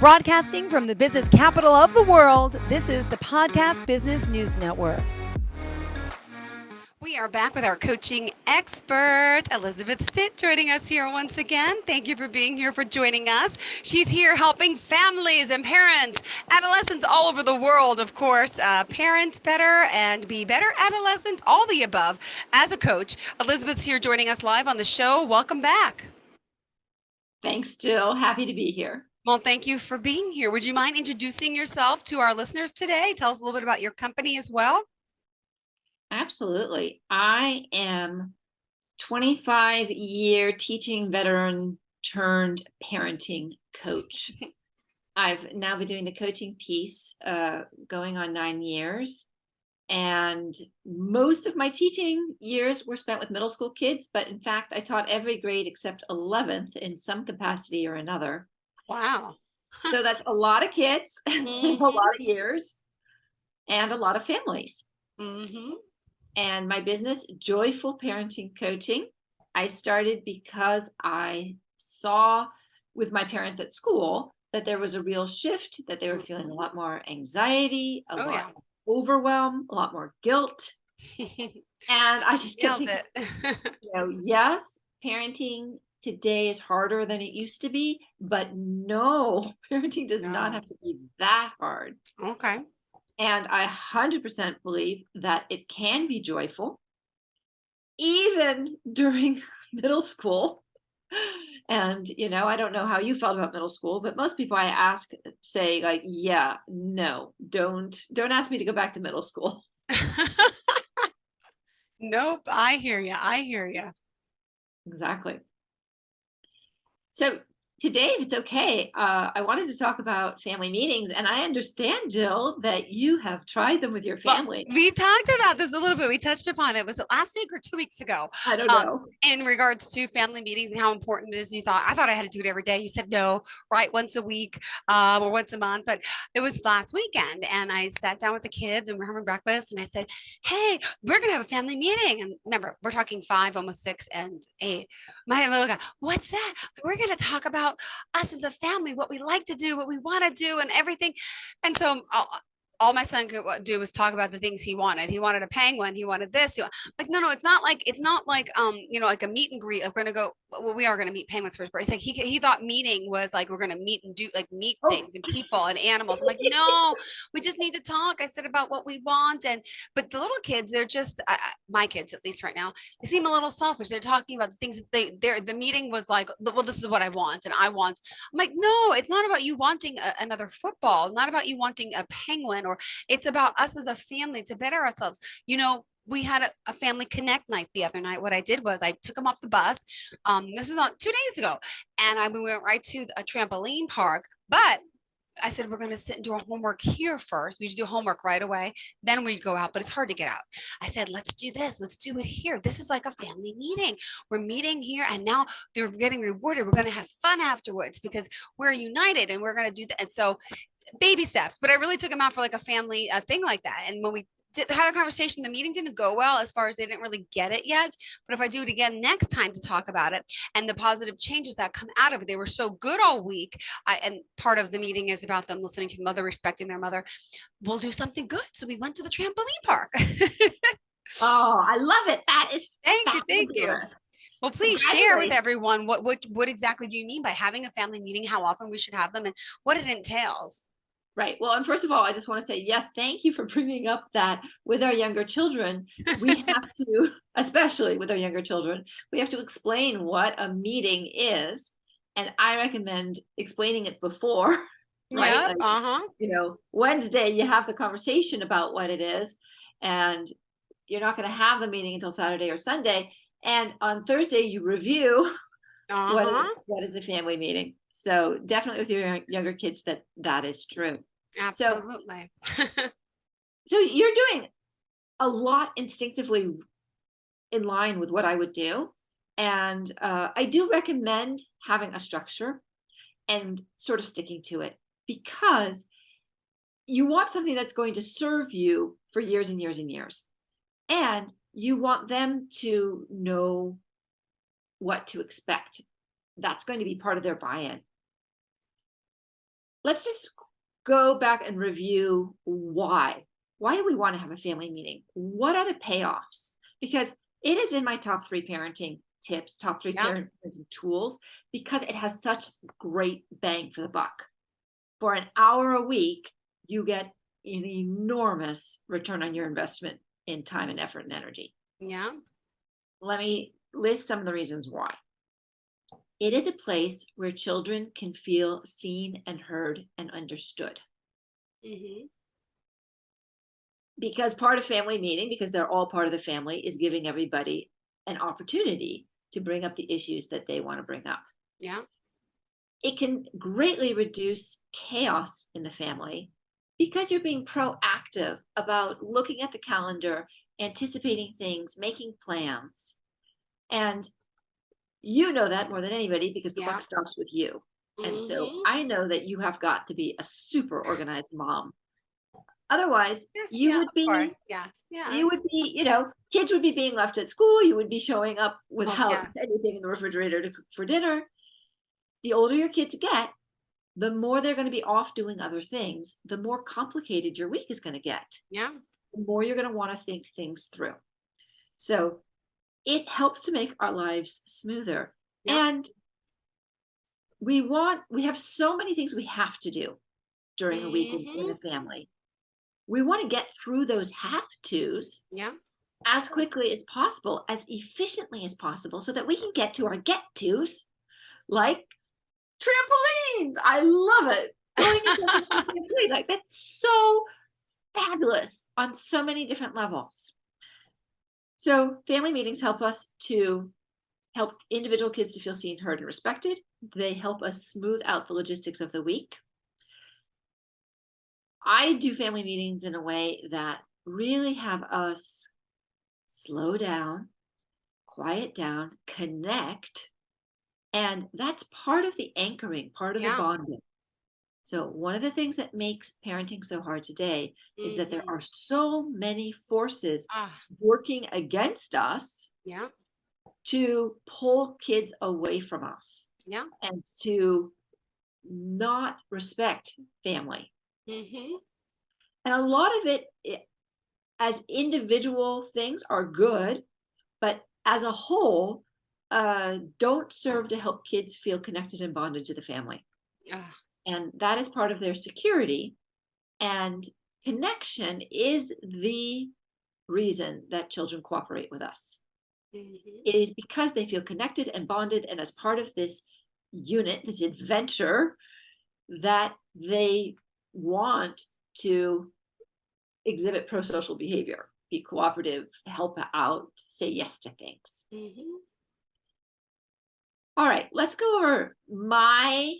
Broadcasting from the business capital of the world, this is the Podcast Business News Network. We are back with our coaching expert, Elisabeth Stitt, joining us here once again. Thank you for being here, for joining us. She's here helping families and parents, adolescents all over the world, of course, parent better and be better, adolescent, all the above. As a coach, Elisabeth's here joining us live on the show. Welcome back. Thanks, Jill. Happy to be here. Well, thank you for being here. Would you mind introducing yourself to our listeners today? Tell us a little bit about your company as well. Absolutely. I am 25-year teaching veteran turned parenting coach. I've now been doing the coaching piece going on 9 years. And most of my teaching years were spent with middle school kids. But in fact, I taught every grade except 11th in some capacity or another. Wow. So that's a lot of kids, Mm-hmm. a lot of years, and a lot of families. Mm-hmm. And my business, Joyful Parenting Coaching, I started because I saw with my parents at school that there was a real shift, that they were feeling a lot more anxiety, a lot of overwhelm, a lot more guilt. And I just kept thinking, yes, parenting today is harder than it used to be, but no, parenting does not have to be that hard. Okay. And I 100% believe that it can be joyful, even during middle school. And, I don't know how you felt about middle school, but most people I ask say like, yeah, no, don't ask me to go back to middle school. Nope. I hear you. I hear you. Exactly. So today, if it's okay, I wanted to talk about family meetings, and I understand, Jill, that you have tried them with your family. Well, we talked about this a little bit. We touched upon it. Was it last week or 2 weeks ago? I don't know. In regards to family meetings and how important it is. I thought I had to do it every day. You said no, right? Once a week or once a month. But it was last weekend, and I sat down with the kids and we're having breakfast, and I said, "Hey, we're gonna have a family meeting." And remember, we're talking 5, almost 6, and 8. My little guy, what's that? We're gonna talk about us as a family, what we like to do, what we want to do, and everything. And so all my son could do was talk about the things he wanted. He wanted a penguin. He wanted this. Like, no, it's not like like a meet and greet. Like we're gonna go. Well, we are gonna meet penguins for his birthday. It's like he thought meeting was like we're gonna meet and do like meet things and people and animals. I'm like, no, we just need to talk. I said about what we want, but the little kids, they're just my kids, at least right now, they seem a little selfish. They're talking about the things that the meeting was like, well, this is what I want and I want. I'm like, no, it's not about you wanting another football, not about you wanting a penguin, or it's about us as a family to better ourselves. We had a family connect night the other night. What I did was I took them off the bus. This is on 2 days ago. And we went right to a trampoline park, but I said, we're going to sit and do our homework here first. We should do homework right away. Then we'd go out, but it's hard to get out. I said, let's do this. Let's do it here. This is like a family meeting. We're meeting here, and now they're getting rewarded. We're going to have fun afterwards because we're united and we're going to do that. And so baby steps, but I really took them out for like a family thing like that. And when we had a conversation, the meeting didn't go well as far as they didn't really get it yet. But if I do it again next time to talk about it and the positive changes that come out of it, they were so good all week. And part of the meeting is about them listening to the mother, respecting their mother. We'll do something good. So we went to the trampoline park. Oh, I love it. That is Thank you. Well, please share with everyone what exactly do you mean by having a family meeting, how often we should have them, and what it entails. Right. Well, and first of all, I just want to say, yes, thank you for bringing up that with our younger children, we have to, especially with our younger children, we have to explain what a meeting is. And I recommend explaining it before, right? Yeah, Wednesday, you have the conversation about what it is, and you're not going to have the meeting until Saturday or Sunday. And on Thursday, you review what is a family meeting. So definitely with your younger kids, that is true. Absolutely. So you're doing a lot instinctively in line with what I would do. And I do recommend having a structure and sort of sticking to it, because you want something that's going to serve you for years and years and years. And you want them to know what to expect. That's going to be part of their buy-in. let's just go back and review why. Why do we want to have a family meeting? What are the payoffs? Because it is in my top 3 parenting tips, top 3 parenting tools, because it has such great bang for the buck. For an hour a week, you get an enormous return on your investment in time and effort and energy. Yeah. Let me list some of the reasons why. It is a place where children can feel seen and heard and understood. Mm-hmm. Because part of family meeting, because they're all part of the family, is giving everybody an opportunity to bring up the issues that they want to bring up. Yeah. It can greatly reduce chaos in the family because you're being proactive about looking at the calendar, anticipating things, making plans. And you know that more than anybody because the buck stops with you. And so I know that you have got to be a super organized mom. Otherwise, you would be, kids would be being left at school. You would be showing up without anything in the refrigerator to cook for dinner. The older your kids get, the more they're going to be off doing other things, the more complicated your week is going to get. Yeah. The more you're going to want to think things through. So it helps to make our lives smoother. Yeah. And we have so many things we have to do during a week in a family. We want to get through those have-tos as quickly as possible, as efficiently as possible, so that we can get to our get-tos, like trampolines. I love it. Going into a trampoline, like that's so fabulous on so many different levels. So family meetings help us to help individual kids to feel seen, heard, and respected. They help us smooth out the logistics of the week. I do family meetings in a way that really have us slow down, quiet down, connect. And that's part of the anchoring, part of the bonding. So one of the things that makes parenting so hard today is that there are so many forces working against us to pull kids away from us and to not respect family. And a lot of it, as individual things, are good, but as a whole, don't serve to help kids feel connected and bonded to the family. And that is part of their security. And connection is the reason that children cooperate with us. It is because they feel connected and bonded, and as part of this unit, this adventure, that they want to exhibit pro-social behavior, be cooperative, help out, say yes to things. All right, let's go over my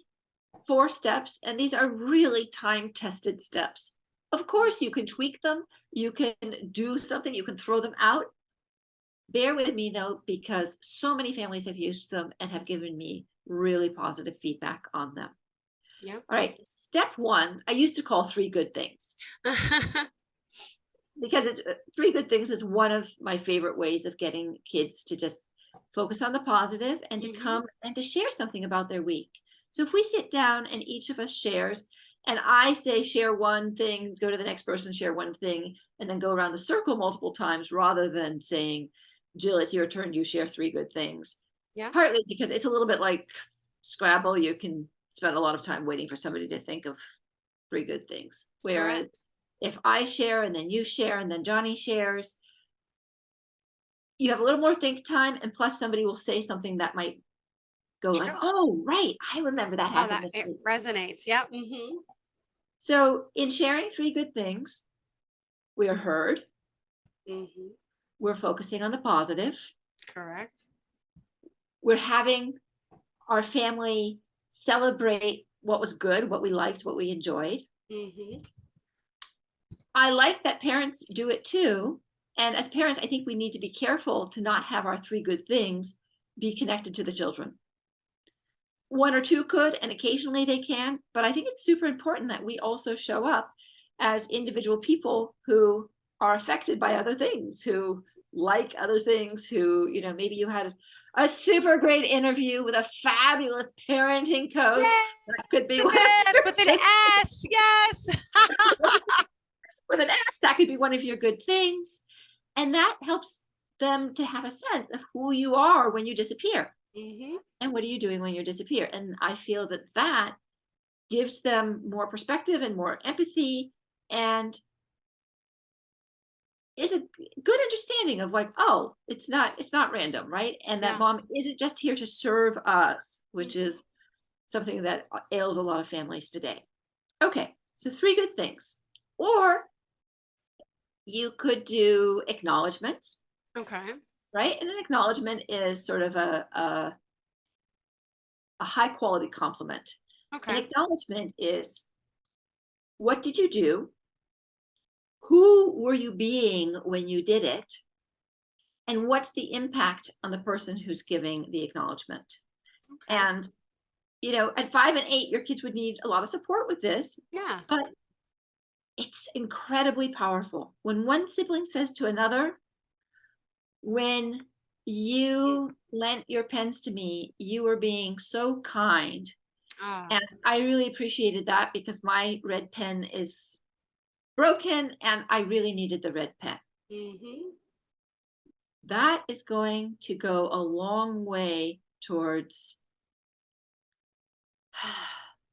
4 steps, and these are really time-tested steps. Of course, you can tweak them, you can do something, you can throw them out. Bear with me though, because so many families have used them and have given me really positive feedback on them. All right, step 1, I used to call 3 good things. Because it's 3 good things is one of my favorite ways of getting kids to just focus on the positive and to come and to share something about their week. So if we sit down and each of us shares, and I say share one thing, go to the next person, share one thing, and then go around the circle multiple times rather than saying, Jill, it's your turn, you share 3 good things. Partly because it's a little bit like Scrabble. You can spend a lot of time waiting for somebody to think of 3 good things. Whereas if I share and then you share and then Johnny shares, you have a little more think time, and plus somebody will say something that might go like, oh, right, I remember that happened this week. It resonates. So in sharing 3 good things, we are heard. We're focusing on the positive. Correct. We're having our family celebrate what was good, what we liked, what we enjoyed. I like that parents do it too. And as parents, I think we need to be careful to not have our 3 good things be connected to the children. 1 or 2 could, and occasionally they can, but I think it's super important that we also show up as individual people who are affected by other things, who like other things, who, maybe you had a super great interview with a fabulous parenting coach. Yay, That could be one Elisabeth, of with an your S. Yes. with an S, that could be one of your good things. And that helps them to have a sense of who you are when you disappear. Hmm. And what are you doing when you disappear? And I feel that that gives them more perspective and more empathy, and is a good understanding of like, oh, it's not random, right? And that Yeah. mom isn't just here to serve us, which Mhm. is something that ails a lot of families today. Okay, so 3 good things. Or you could do acknowledgments, Okay. right? And an acknowledgement is sort of a high quality compliment. An Okay. acknowledgement is, what did you do? Who were you being when you did it? And what's the impact on the person who's giving the acknowledgement? Okay. And, at 5 and 8, your kids would need a lot of support with this, Yeah. but it's incredibly powerful. When one sibling says to another, when you lent your pens to me, you were being so kind. Oh. And I really appreciated that because my red pen is broken and I really needed the red pen. Hmm. That is going to go a long way towards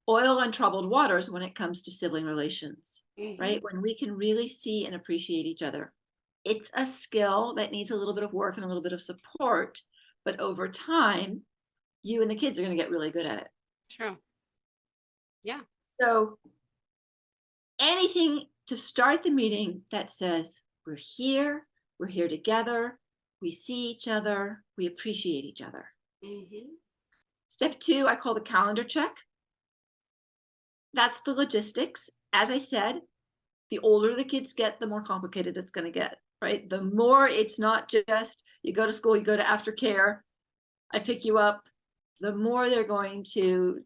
oil untroubled waters when it comes to sibling relations, Hmm. right? When we can really see and appreciate each other. It's a skill that needs a little bit of work and a little bit of support, but over time, you and the kids are going to get really good at it. True. Yeah. So, anything to start the meeting that says, we're here together, we see each other, we appreciate each other. Hmm. Step 2, I call the calendar check. That's the logistics. As I said, the older the kids get, the more complicated it's going to get, right? The more it's not just you go to school, you go to aftercare, I pick you up, the more they're going to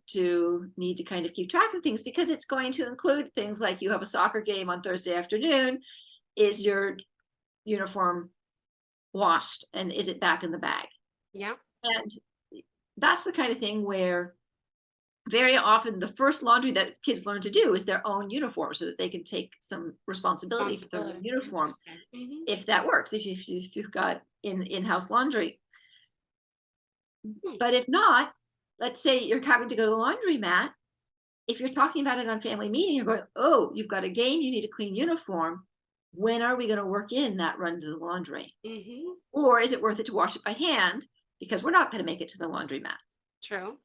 need to kind of keep track of things, because it's going to include things like, you have a soccer game on Thursday afternoon. Is your uniform washed and is it back in the bag? Yeah. And that's the kind of thing where very often the first laundry that kids learn to do is their own uniform, so that they can take some responsibility for their own Responsibility. uniform, Interesting. Hmm. if that works, if you've got in-house laundry. But if not, let's say you're having to go to the laundromat. If you're talking about it on family meeting, you're going, oh, you've got a game, you need a clean uniform. When are we going to work in that run to the laundry? Hmm. Or is it worth it to wash it by hand? Because we're not going to make it to the laundromat. True.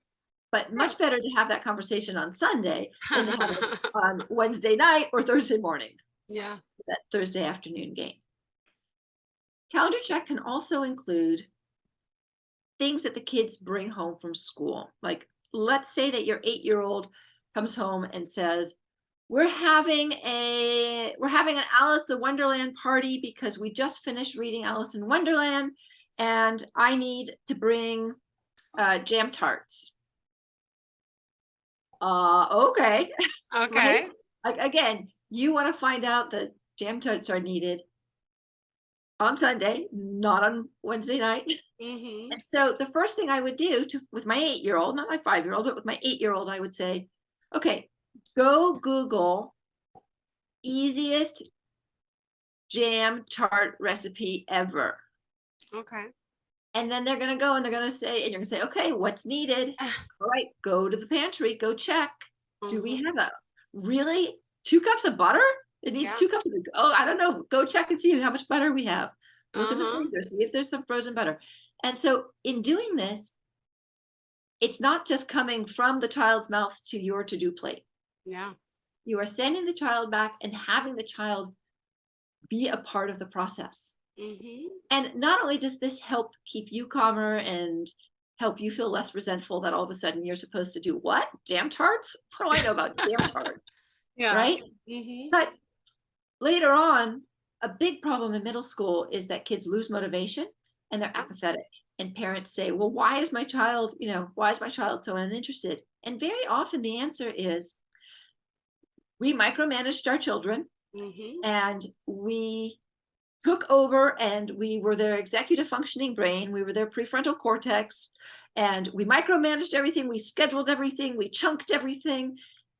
But True. much better to have that conversation on Sunday than to have it on Wednesday night or Thursday morning, Yeah. that Thursday afternoon game. Calendar check can also include things that the kids bring home from school. Like, let's say that your 8-year-old comes home and says, we're having an Alice in Wonderland party because we just finished reading Alice in Wonderland and I need to bring jam tarts. Okay. Right? Okay. Like, again, you want to find out that jam tarts are needed on Sunday, not on Wednesday night. Hmm. And so the first thing I would do with my 8-year-old, not my 5-year-old, but with my 8-year-old, I would say, okay, go Google easiest jam tart recipe ever. Okay. And then they're going to go and they're going to say, and you're going to say, okay, what's needed? All right, go to the pantry, go check. Do we Hmm. have a really 2 cups of butter? It needs Yeah. 2 cups of, oh, I don't know. Go check and see how much butter we have. Look in the Uh-huh. freezer, see if there's some frozen butter. And so in doing this, it's not just coming from the child's mouth to your to-do plate. Yeah. You are sending the child back and having the child be a part of the process. Hmm. And not only does this help keep you calmer and help you feel less resentful that all of a sudden you're supposed to do what? Jam tarts? What do I know about jam tarts? Yeah. Right? Hmm. But later on, a big problem in middle school is that kids lose motivation and they're apathetic. And parents say, well, why is my child so uninterested? And very often the answer is, we micromanaged our children Hmm. and we took over, and we were their executive functioning brain. We were their prefrontal cortex, and we micromanaged everything. We scheduled everything. We chunked everything.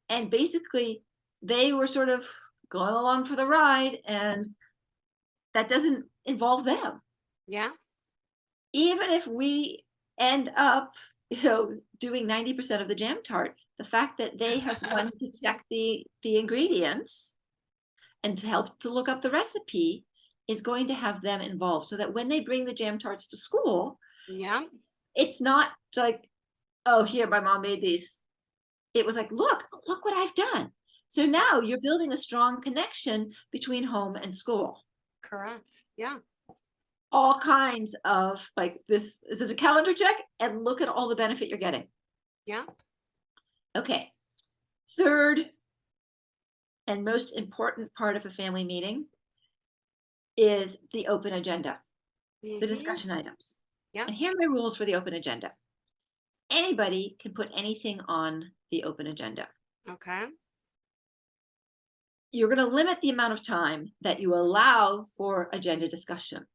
And basically, they were sort of going along for the ride, and that doesn't involve them. Yeah. Even if we end up, doing 90% of the jam tart, the fact that they have wanted to check the ingredients and to help to look up the recipe is going to have them involved, so that when they bring the jam tarts to school, Yeah. it's not like, oh, here, my mom made these. It was like, look what I've done. So now you're building a strong connection between home and school. Correct. Yeah. All kinds of, like, this is a calendar check, and look at all the benefit you're getting. Yeah. Okay. Third and most important part of a family meeting is the open agenda, the discussion items. Yeah. And here are my rules for the open agenda. Anybody can put anything on the open agenda. Okay. You're going to limit the amount of time that you allow for agenda discussion.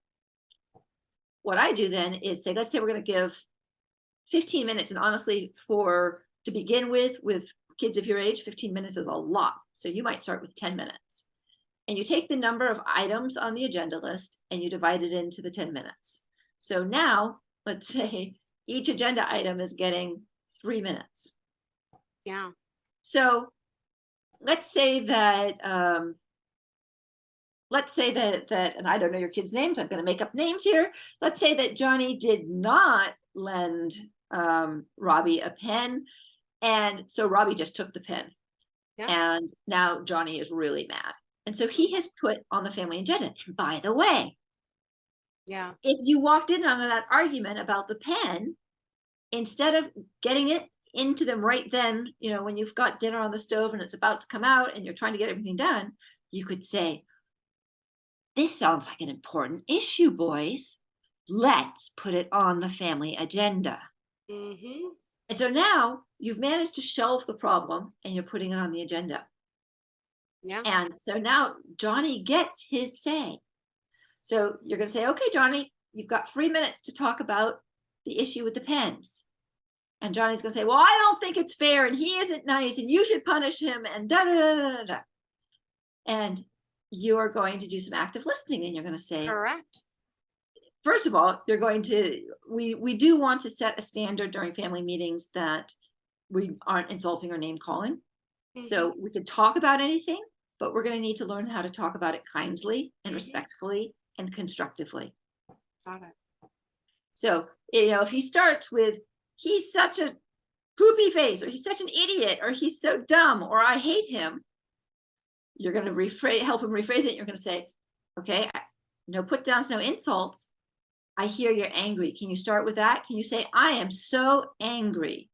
What I do then is say, let's say we're going to give 15 minutes. And honestly, to begin with kids of your age, 15 minutes is a lot. So you might start with 10 minutes. And you take the number of items on the agenda list and you divide it into the 10 minutes. So now, let's say each agenda item is getting 3 minutes. Yeah. So let's say that, and I don't know your kids' names, I'm going to make up names here. Let's say that Johnny did not lend Robbie a pen. And so Robbie just took the pen. Yeah. And now Johnny is really mad. And so he has put on the family agenda. And by the way, Yeah. if you walked in on that argument about the pen, instead of getting it into them right then, when you've got dinner on the stove and it's about to come out and you're trying to get everything done, you could say, this sounds like an important issue, boys. Let's put it on the family agenda. Mm-hmm. And so now you've managed to shelve the problem and you're putting it on the agenda. Yeah. And so now Johnny gets his say. So you're going to say, okay, Johnny, you've got 3 minutes to talk about the issue with the pens. And Johnny's going to say, well, I don't think it's fair, and he isn't nice, and you should punish him, and da da da da da. And you're going to do some active listening, and you're going to say, Correct. first of all, we do want to set a standard during family meetings that we aren't insulting or name calling. Mm-hmm. So we could talk about anything, but we're going to need to learn how to talk about it kindly and respectfully and constructively. Got it. So, if he starts with, he's such a poopy face, or he's such an idiot, or he's so dumb, or I hate him, you're going to help him rephrase it. You're going to say, okay, no put downs, no insults. I hear you're angry. Can you start with that? Can you say, I am so angry?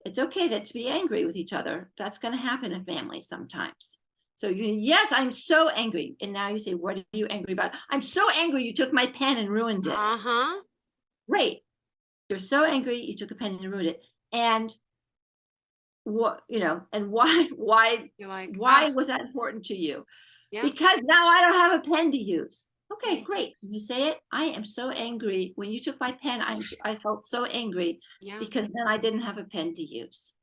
It's okay to be angry with each other. That's going to happen in families sometimes. So yes, I'm so angry. And now you say, what are you angry about? I'm so angry you took my pen and ruined it. Uh-huh. Great. You're so angry you took a pen and ruined it. And what, and why You're like, was that important to you? Yeah. Because now I don't have a pen to use. Okay, great. Can you say it? I am so angry. When you took my pen, I felt so angry because then I didn't have a pen to use.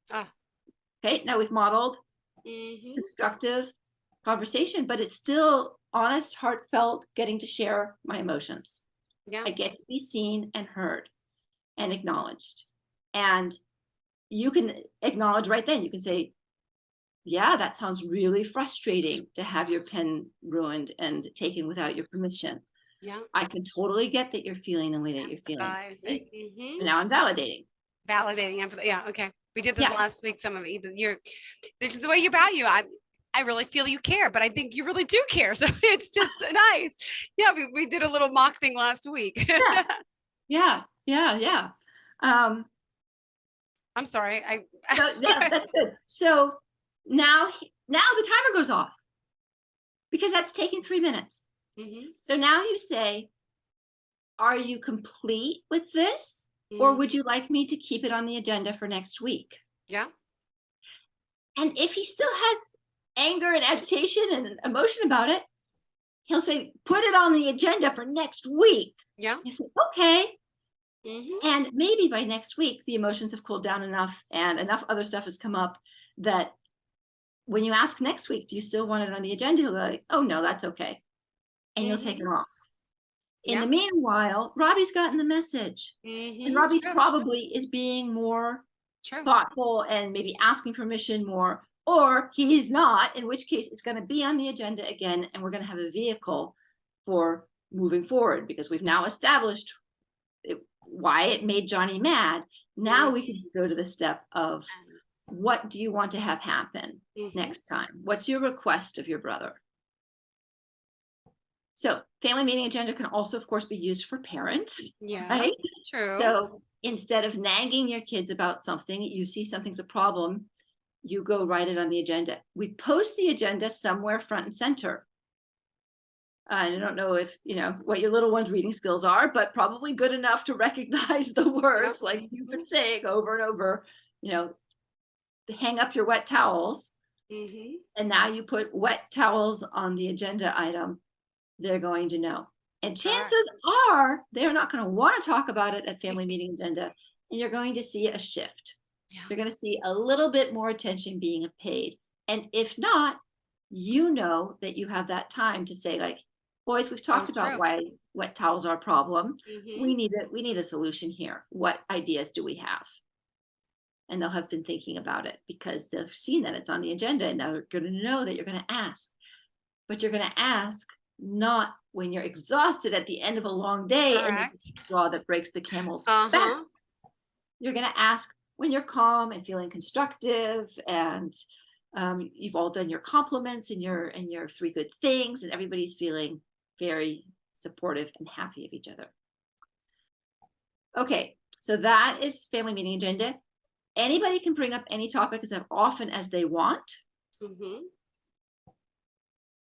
Okay, now we've modeled constructive conversation, but it's still honest, heartfelt, getting to share my emotions. Yeah. I get to be seen and heard and acknowledged. And you can acknowledge right then. You can say, yeah, that sounds really frustrating to have your pen ruined and taken without your permission. Yeah. I can totally get that you're feeling the way that you're feeling. Right? And now I'm validating. Yeah. Okay. We did this last week. Some of it. This is the way you value. I really feel you care, but I think you really do care. So it's just nice. Yeah. We did a little mock thing last week. Yeah. I'm sorry. That's good. So now the timer goes off because that's taking 3 minutes. So now you say, are you complete with this? Or would you like me to keep it on the agenda for next week? Yeah. And if he still has anger and agitation and emotion about it, he'll say, put it on the agenda for next week. Yeah. You say, okay. Mm-hmm. And maybe by next week, the emotions have cooled down enough and enough other stuff has come up that when you ask next week, do you still want it on the agenda? He'll go like, oh no, that's okay. And you'll take it off. In the meanwhile, Robbie's gotten the message. And Robbie probably is being more thoughtful and maybe asking permission more, or he's not, in which case it's going to be on the agenda again, and we're going to have a vehicle for moving forward because we've now established why it made Johnny mad. Now we can go to the step of what do you want to have happen next time? What's your request of your brother? So family meeting agenda can also, of course, be used for parents. Yeah, right? true. So instead of nagging your kids about something, you see something's a problem, you go write it on the agenda. We post the agenda somewhere front and center. I don't know if, what your little one's reading skills are, but probably good enough to recognize the words like you've been saying over and over, to hang up your wet towels. And now you put wet towels on the agenda item, they're going to know. And chances are they're not going to want to talk about it at family meeting agenda. And you're going to see a shift. You're going to see a little bit more attention being paid. And if not, that you have that time to say, like, boys, we've talked about why wet towels are a problem. We need a solution here. What ideas do we have? And they'll have been thinking about it because they've seen that it's on the agenda, and they're going to know that you're going to ask. But you're going to ask not when you're exhausted at the end of a long day and this is the straw that breaks the camel's back. You're going to ask when you're calm and feeling constructive, and you've all done your compliments and your 3 good things, and everybody's feeling very supportive and happy of each other. Okay, so that is family meeting agenda. Anybody can bring up any topic as often as they want.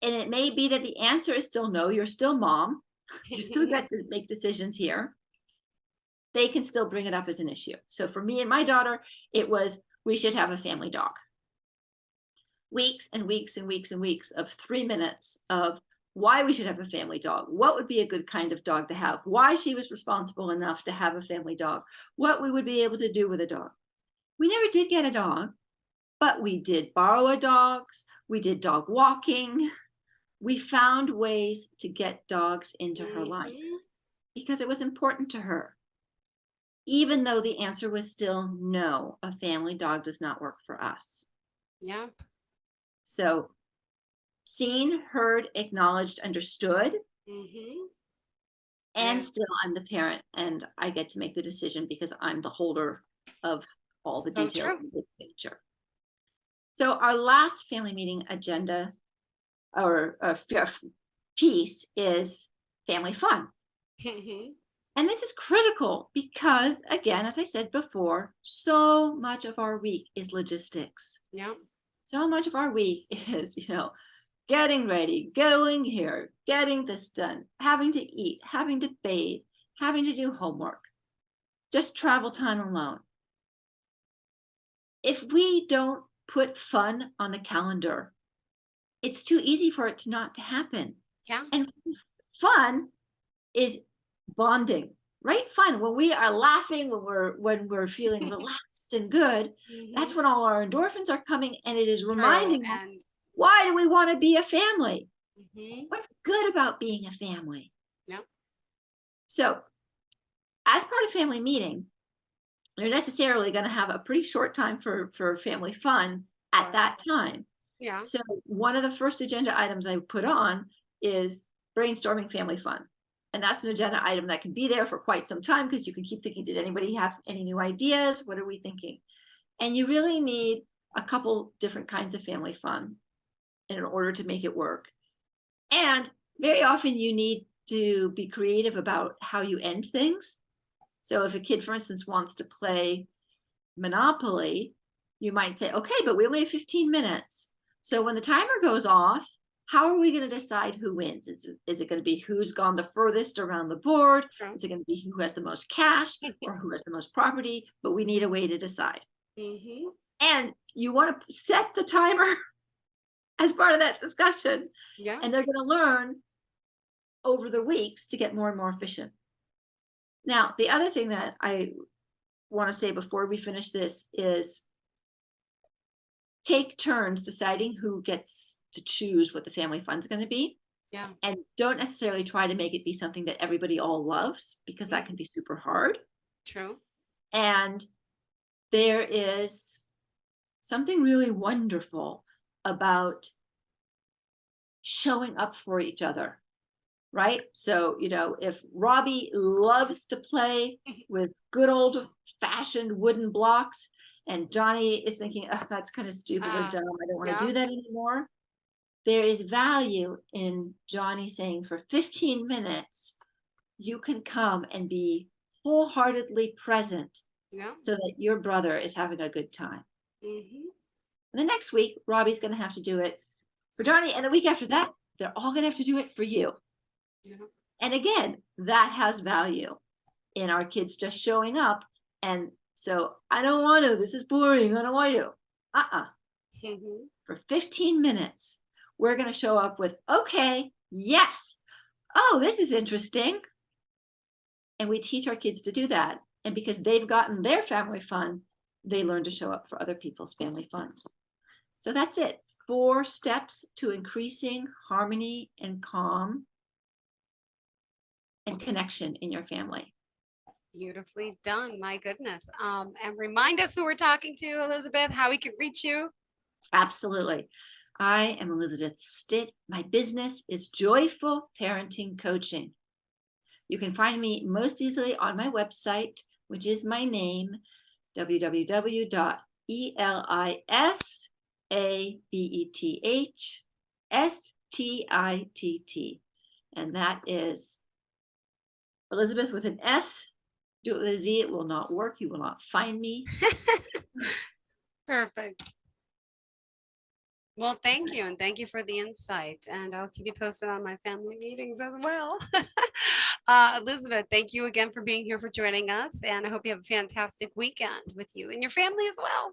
And it may be that the answer is still no, you're still mom. You still got to make decisions here. They can still bring it up as an issue. So for me and my daughter, it was, we should have a family dog. Weeks and weeks and weeks and weeks of 3 minutes of why we should have a family dog, what would be a good kind of dog to have, why she was responsible enough to have a family dog, what we would be able to do with a dog. We never did get a dog, but we did borrow dogs. We did dog walking. We found ways to get dogs into her life because it was important to her. Even though the answer was still no, a family dog does not work for us. So seen, heard, acknowledged, understood, and still I'm the parent and I get to make the decision because I'm the holder of all the details of the picture. So our last family meeting agenda or piece is family fun. And this is critical because, again, as I said before, so much of our week is logistics. So much of our week is, getting ready, going here, getting this done, having to eat, having to bathe, having to do homework, just travel time alone. If we don't put fun on the calendar, it's too easy for it to not to happen. And fun is bonding, right? Fun, when we are laughing, when we're feeling relaxed and good, that's when all our endorphins are coming, and it is reminding us, why do we want to be a family? What's good about being a family? So as part of family meeting, you're necessarily going to have a pretty short time for family fun at that time. So one of the first agenda items I put on is brainstorming family fun. And that's an agenda item that can be there for quite some time because you can keep thinking, did anybody have any new ideas? What are we thinking? And you really need a couple different kinds of family fun in order to make it work. And very often you need to be creative about how you end things. So if a kid, for instance, wants to play Monopoly, you might say, okay, but we only have 15 minutes. So when the timer goes off, how are we going to decide who wins? Is it going to be who's gone the furthest around the board? Is it going to be who has the most cash or who has the most property? But we need a way to decide. And you want to set the timer as part of that discussion. And they're going to learn over the weeks to get more and more efficient. Now, the other thing that I want to say before we finish this is take turns deciding who gets to choose what the family fund's going to be. Yeah. And don't necessarily try to make it be something that everybody all loves, because that can be super hard. True. And there is something really wonderful about showing up for each other, right? So, if Robbie loves to play with good old fashioned wooden blocks and Johnny is thinking, oh, that's kind of stupid or dumb, I don't want to do that anymore. There is value in Johnny saying, for 15 minutes, you can come and be wholeheartedly present so that your brother is having a good time. Mm-hmm. And the next week, Robbie's going to have to do it for Johnny. And the week after that, they're all going to have to do it for you. Yeah. And again, that has value in our kids just showing up. And so I don't want to, this is boring, I don't want to. Mm-hmm. For 15 minutes, we're going to show up with, okay, yes. Oh, this is interesting. And we teach our kids to do that. And because they've gotten their family fun, they learn to show up for other people's family funs. So that's it. 4 steps to increasing harmony and calm and connection in your family. Beautifully done. My goodness. And remind us who we're talking to, Elisabeth, how we can reach you. Absolutely. I am Elisabeth Stitt. My business is Joyful Parenting Coaching. You can find me most easily on my website, which is my name, www.elisabethstitt. And that is Elisabeth with an S. Do it with a Z, it will not work. You will not find me. Perfect. Well, thank you. And thank you for the insight. And I'll keep you posted on my family meetings as well. Elisabeth, thank you again for being here, for joining us. And I hope you have a fantastic weekend with you and your family as well.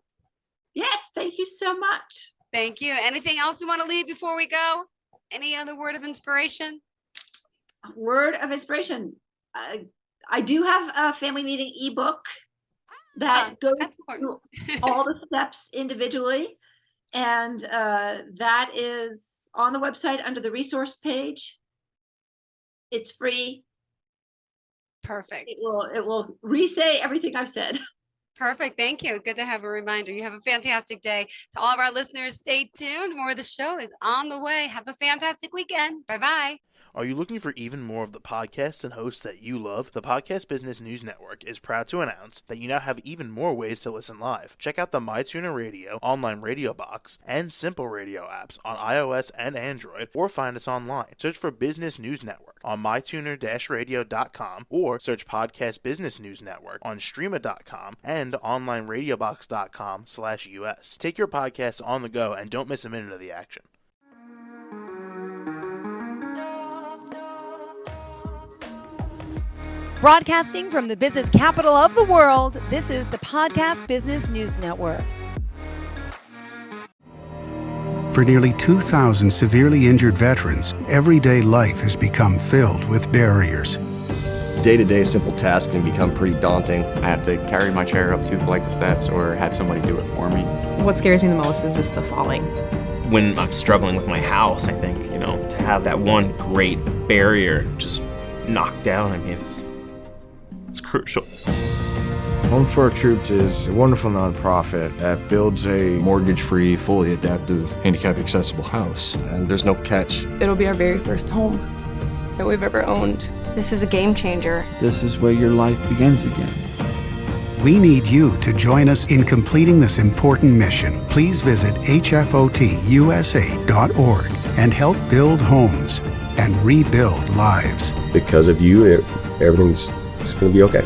Yes, thank you so much. Thank you. Anything else you want to leave before we go? Any other word of inspiration? Word of inspiration. I do have a family meeting ebook that goes through all the steps individually. And that is on the website under the resource page. It's free. Perfect. It will re-say everything I've said. Perfect. Thank you. Good to have a reminder. You have a fantastic day. To all of our listeners, stay tuned. More of the show is on the way. Have a fantastic weekend. Bye-bye. Are you looking for even more of the podcasts and hosts that you love? The Podcast Business News Network is proud to announce that you now have even more ways to listen live. Check out the MyTuner Radio, online radio box, and Simple Radio apps on iOS and Android, or find us online. Search for Business News Network on mytuner-radio.com, or search Podcast Business News Network on streama.com and onlineradiobox.com/US. Take your podcasts on the go and don't miss a minute of the action. Broadcasting from the business capital of the world, this is the Podcast Business News Network. For nearly 2,000 severely injured veterans, everyday life has become filled with barriers. Day-to-day simple tasks can become pretty daunting. I have to carry my chair up 2 flights of steps or have somebody do it for me. What scares me the most is just the falling. When I'm struggling with my house, I think, to have that one great barrier just knocked down, it's crucial. Home for Our Troops is a wonderful nonprofit that builds a mortgage-free, fully adaptive, handicap-accessible house. And there's no catch. It'll be our very first home that we've ever owned. This is a game changer. This is where your life begins again. We need you to join us in completing this important mission. Please visit hfotusa.org and help build homes and rebuild lives. Because of you, everything's going to be okay.